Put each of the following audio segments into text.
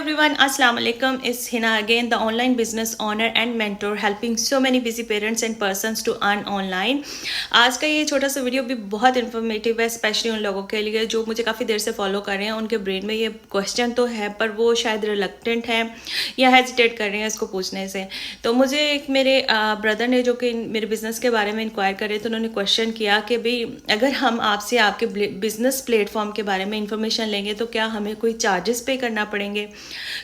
everyone, Assalamu alaikum. It's Hina again, the online business owner and mentor helping so many busy parents and persons to earn online. आज का ये छोटा सा video भी बहुत informative है, स्पेशली उन लोगों के लिए जो मुझे काफ़ी देर से फॉलो कर रहे हैं. उनके ब्रेन में ये क्वेश्चन तो है पर वो शायद रिलक्टेंट हैं या हेजिटेट कर रहे हैं इसको पूछने से. तो मुझे एक मेरे ब्रदर ने जो कि मेरे बिज़नेस के बारे में इंक्वायर कर रहे थे, उन्होंने क्वेश्चन किया कि भाई अगर हम आपसे आपके बिज़नेस प्लेटफॉर्म के बारे में इंफॉर्मेशन लेंगे तो क्या हमें कोई चार्जेस पे करना पड़ेंगे.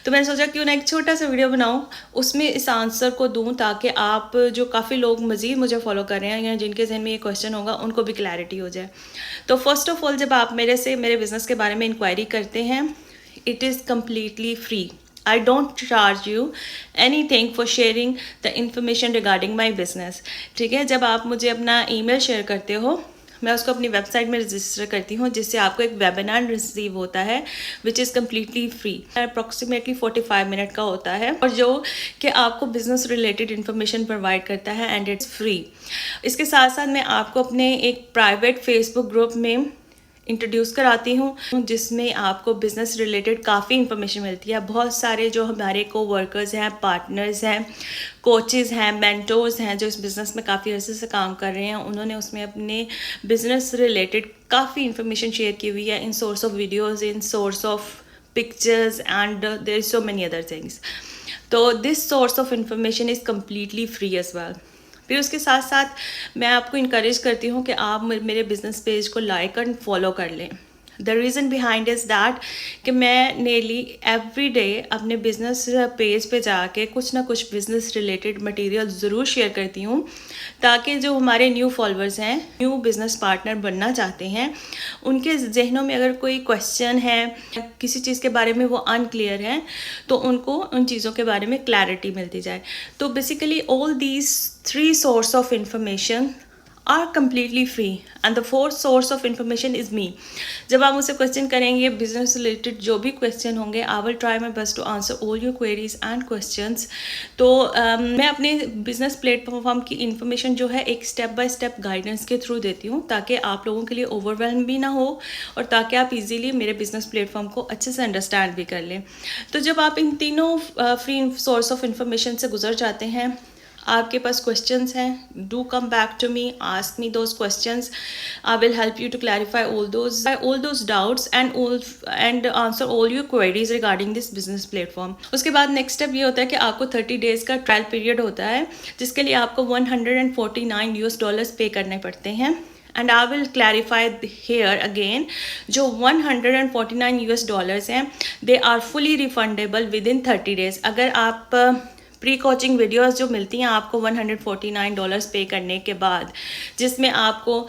तो मैंने सोचा क्यों ना एक छोटा सा वीडियो बनाऊं, उसमें इस आंसर को दूं ताकि आप जो काफ़ी लोग मज़ीद मुझे फॉलो कर रहे हैं या जिनके जहन में ये क्वेश्चन होगा उनको भी क्लैरिटी हो जाए. तो फर्स्ट ऑफ ऑल, जब आप मेरे से मेरे बिज़नेस के बारे में इंक्वायरी करते हैं, it is completely free. I don't charge you anything for sharing the information regarding my business. ठीक है, जब आप मुझे अपना ईमेल शेयर करते हो, मैं उसको अपनी वेबसाइट में रजिस्टर करती हूँ, जिससे आपको एक वेबिनार रिसीव होता है which is completely free. Approximately 45 minute का होता है और जो कि आपको बिजनेस रिलेटेड इन्फॉर्मेशन प्रोवाइड करता है एंड इट्स फ्री. इसके साथ साथ मैं आपको अपने एक प्राइवेट फेसबुक ग्रुप में इंट्रोड्यूस कराती हूँ जिसमें आपको बिज़नेस रिलेटेड काफ़ी इन्फॉर्मेशन मिलती है. बहुत सारे जो हमारे को वर्कर्स हैं, पार्टनर्स हैं, कोचेज़ हैं, मेंटोर्स हैं जो इस बिज़नेस में काफ़ी अर्से से काम कर रहे हैं, उन्होंने उसमें अपने बिज़नेस रिलेटेड काफ़ी इन्फॉर्मेशन शेयर की हुई है in source of videos, in source of pictures and there is so many other things. तो this source of information is completely free as well. फिर उसके साथ साथ मैं आपको इनकरेज करती हूँ कि आप मेरे बिज़नेस पेज को लाइक एंड फॉलो कर लें. The reason behind is that कि मैं नियरली एवरी डे अपने बिज़नेस पेज पे जाके कुछ ना कुछ बिज़नेस रिलेटेड मटेरियल ज़रूर शेयर करती हूँ ताकि जो हमारे न्यू फॉलोअर्स हैं, न्यू बिज़नेस पार्टनर बनना चाहते हैं, उनके जहनों में अगर कोई क्वेश्चन है, किसी चीज़ के बारे में वो अनक्लियर है, तो उनको उन चीज़ों के बारे में क्लैरिटी मिलती जाए. तो basically all these 3 sources of information are completely free and the 4th source of information is me. जब आप मुझसे क्वेश्चन करेंगे बिजनेस रिलेटेड, जो भी क्वेश्चन होंगे, I will try my best to answer all your queries and questions. तो मैं अपने बिजनेस प्लेटफॉर्म की इन्फॉर्मेशन जो है एक स्टेप बाय स्टेप गाइडेंस के थ्रू देती हूँ ताकि आप लोगों के लिए ओवरवेलम भी ना हो और ताकि आप इजीली मेरे बिजनेस प्लेटफॉर्म को अच्छे से अंडरस्टैंड भी कर लें. तो जब आप इन तीनों फ्री सोर्स ऑफ इंफॉर्मेशन से गुजर जाते हैं, आपके पास क्वेश्चंस हैं, do come back to me, ask me those questions. I will help you to clarify all those doubts and answer all your queries regarding this business platform. उसके बाद next step ये होता है कि आपको 30 डेज़ का trial period होता है जिसके लिए आपको $149 पे करने पड़ते हैं. And I will clarify here again, जो $149 हैं they are fully refundable within 30 days. अगर आप प्री कोचिंग वीडियोस जो मिलती हैं आपको $149 पे करने के बाद, जिसमें आपको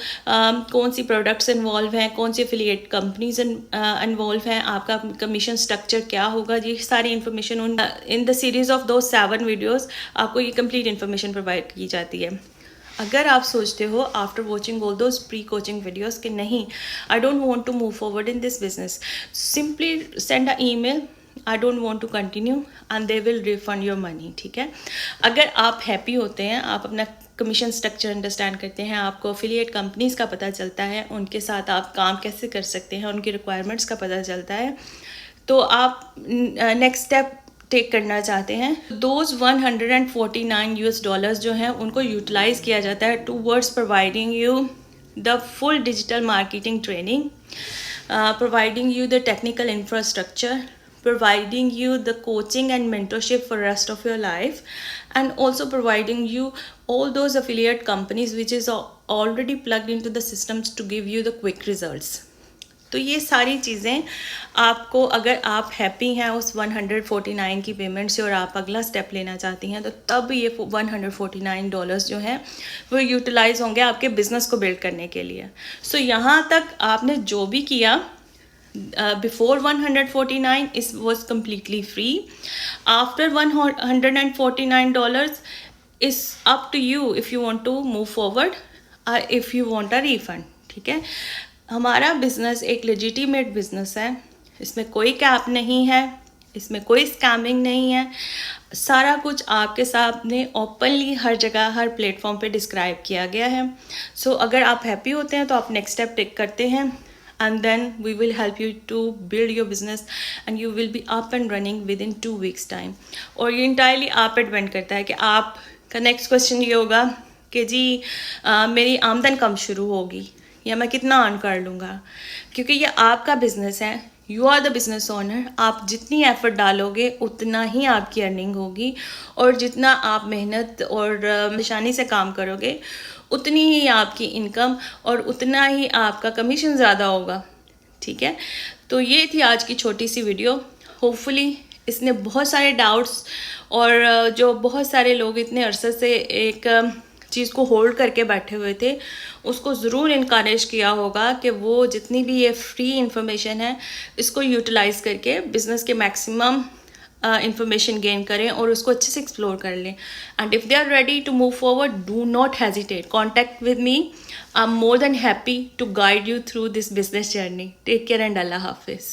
कौन सी प्रोडक्ट्स इन्वॉल्व हैं, कौन सी एफिलिएट कंपनीज इन्वॉल्व हैं, आपका कमीशन स्ट्रक्चर क्या होगा, ये सारी information in the series of दो 7 वीडियोस आपको ये कंप्लीट इन्फॉर्मेशन प्रोवाइड की जाती है. अगर आप सोचते हो after watching all those pre coaching videos कि नहीं, I don't want to move forward in this business, simply send a email, I don't want to continue and they will refund your money. ठीक है, अगर आप happy होते हैं, आप अपना कमीशन स्ट्रक्चर अंडरस्टैंड करते हैं, आपको अफिलिएट कंपनीज़ का पता चलता है, उनके साथ आप काम कैसे कर सकते हैं, उनकी रिक्वायरमेंट्स का पता चलता है, तो आप नेक्स्ट स्टेप टेक करना चाहते हैं, दोज $149 जो हैं उनको यूटिलाइज किया जाता है towards providing you the full digital marketing training, providing you the technical infrastructure, providing you the coaching and mentorship for rest of your life, and also providing you all those affiliate companies which is already plugged into the systems to give you the quick results. तो ये सारी चीज़ें आपको, अगर आप happy हैं उस 149 की पेमेंट से और आप अगला स्टेप लेना चाहती हैं, तो तब ये $149 जो हैं वो यूटिलाइज़ होंगे आपके बिज़नेस को बिल्ड करने के लिए. सो यहाँ तक आपने जो भी किया before 149 was completely free. After $149 is up to you if you want to move forward or if you want a refund. ठीक है, हमारा बिजनेस एक लेजिटिमेट बिजनेस है, इसमें कोई कैप नहीं है, इसमें कोई स्कैमिंग नहीं है, सारा कुछ आपके सामने ओपनली हर जगह हर प्लेटफॉर्म पे डिस्क्राइब किया गया है. सो अगर आप हैप्पी होते हैं तो आप नेक्स्ट स्टेप टेक करते हैं and then we will help you to build your business and you will be up and running within 2 weeks time. और ये entirely आप पे डिपेंड करता है कि आपका नेक्स्ट क्वेश्चन ये होगा कि जी मेरी आमदन कब शुरू होगी या मैं कितना अर्न कर लूँगा, क्योंकि ये आपका बिजनेस है, you are the business owner. आप जितनी एफर्ट डालोगे उतना ही आपकी अर्निंग होगी, और जितना आप मेहनत और निशानी से काम करोगे उतनी ही आपकी इनकम और उतना ही आपका कमीशन ज़्यादा होगा. ठीक है, तो ये थी आज की छोटी सी वीडियो. होपफुली इसने बहुत सारे डाउट्स और जो बहुत सारे लोग इतने अरसे से एक चीज़ को होल्ड करके बैठे हुए थे उसको ज़रूर इनकरेज किया होगा कि वो जितनी भी ये फ्री इंफॉर्मेशन है इसको यूटिलाइज़ करके बिज़नेस के मैक्सिमम इंफॉर्मेशन गेन करें और उसको अच्छे से एक्सप्लोर कर लें. And if they are ready to move forward, do not hesitate, contact with me. I am more than happy to guide you through this business journey. Take care and अल्लाह हाफिज़.